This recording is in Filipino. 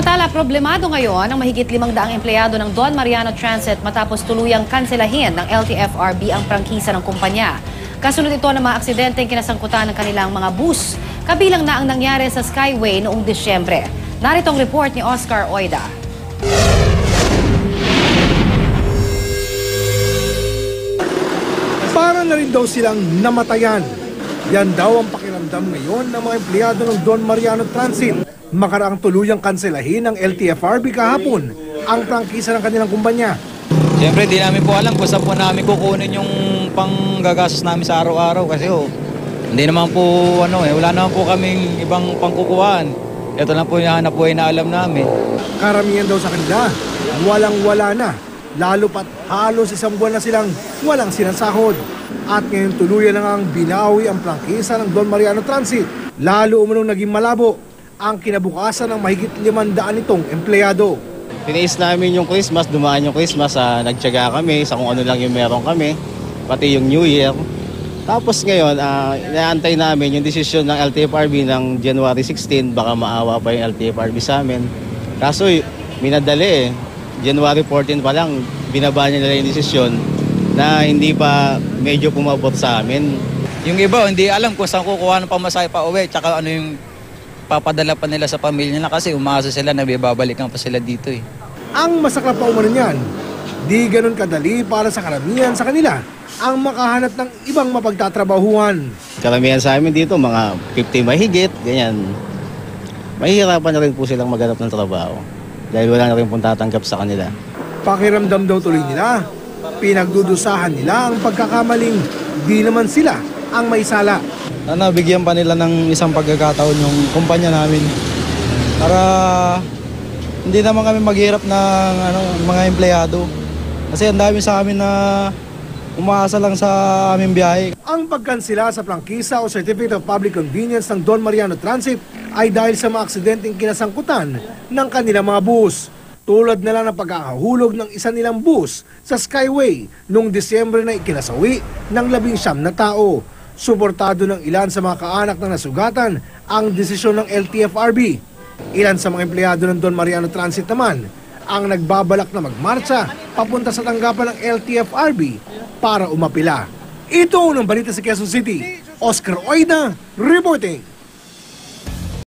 Samantala, problemado ngayon ang mahigit 500 empleyado ng Don Mariano Transit matapos tuluyang kanselahin ng LTFRB ang prangkisa ng kumpanya. Kasunod ito ng mga aksidenteng kinasangkutan ng kanilang mga bus. Kabilang na ang nangyari sa Skyway noong Disyembre. Narito ang report ni Oscar Oida. Para na rin daw silang namatayan. Yan daw ang pakiramdam ngayon ng mga empleyado ng Don Mariano Transit. Makaraang tuluyang kanselahin ng LTFRB kahapon ang prangkisa ng kanilang kumpanya. Siyempre, di namin po alam kung saan po namin kukunin yung panggagastos namin sa araw-araw kasi hindi naman po, wala naman po kaming ibang pangkukuhaan. Ito lang po yung hanap buhay na alam namin. Karamihan daw sa kanila, walang-wala na. Lalo pat halos isang buwan na silang walang sinasahod. At ngayon tuluyan na nga ang binawi ang prangkisa ng Don Mariano Transit. Lalo umunong naging malabo ang kinabukasan ng mahigit 500 itong empleyado. Tiniis namin yung Christmas, dumaan yung Christmas, nagtiyaga kami sa kung ano lang yung meron kami, pati yung New Year. Tapos ngayon, inaantay namin yung desisyon ng LTFRB ng January 16, baka maawa pa yung LTFRB sa amin. Kaso minadali January 14 pa lang, binaba nila yung desisyon na hindi pa medyo pumabot sa amin. Yung iba, hindi alam kung saan kukuha ng pamasahe pa uwi, tsaka ano yung papadala pa nila sa pamilya nila kasi umaasa sila na babalikan pa sila dito eh. Ang masaklap pa umano niyan, di ganun kadali para sa karamihan sa kanila ang makahanap ng ibang mapagtatrabahuhan. Karamihan sa amin dito, mga 50 mahigit, ganyan. Mahihirapan na rin po silang maghanap ng trabaho dahil wala na rin pong tatanggap sa kanila. Pakiramdam daw tuloy nila, pinagdudusahan nila ang pagkakamaling di naman sila ang may sala. Sana bigyan pa nila ng isang pagkakataon yung kumpanya namin para hindi naman kami maghirap ng mga empleyado. Kasi ang dami sa amin na umaasa lang sa aming biyahe. Ang pagkansela sa prangkisa o Certificate of Public Convenience ng Don Mariano Transit ay dahil sa mga aksidenteng kinasangkutan ng kanilang mga bus. Tulad na lang ng pagkakahulog ng isa nilang bus sa Skyway noong Disyembre na ikinasawi ng 19 na tao. Suportado ng ilan sa mga kaanak na nasugatan ang desisyon ng LTFRB. Ilan sa mga empleyado ng Don Mariano Transit naman ang nagbabalak na magmarcha papunta sa tanggapan ng LTFRB para umapila. Ito ang balita sa Quezon City. Oscar Oida, reporting.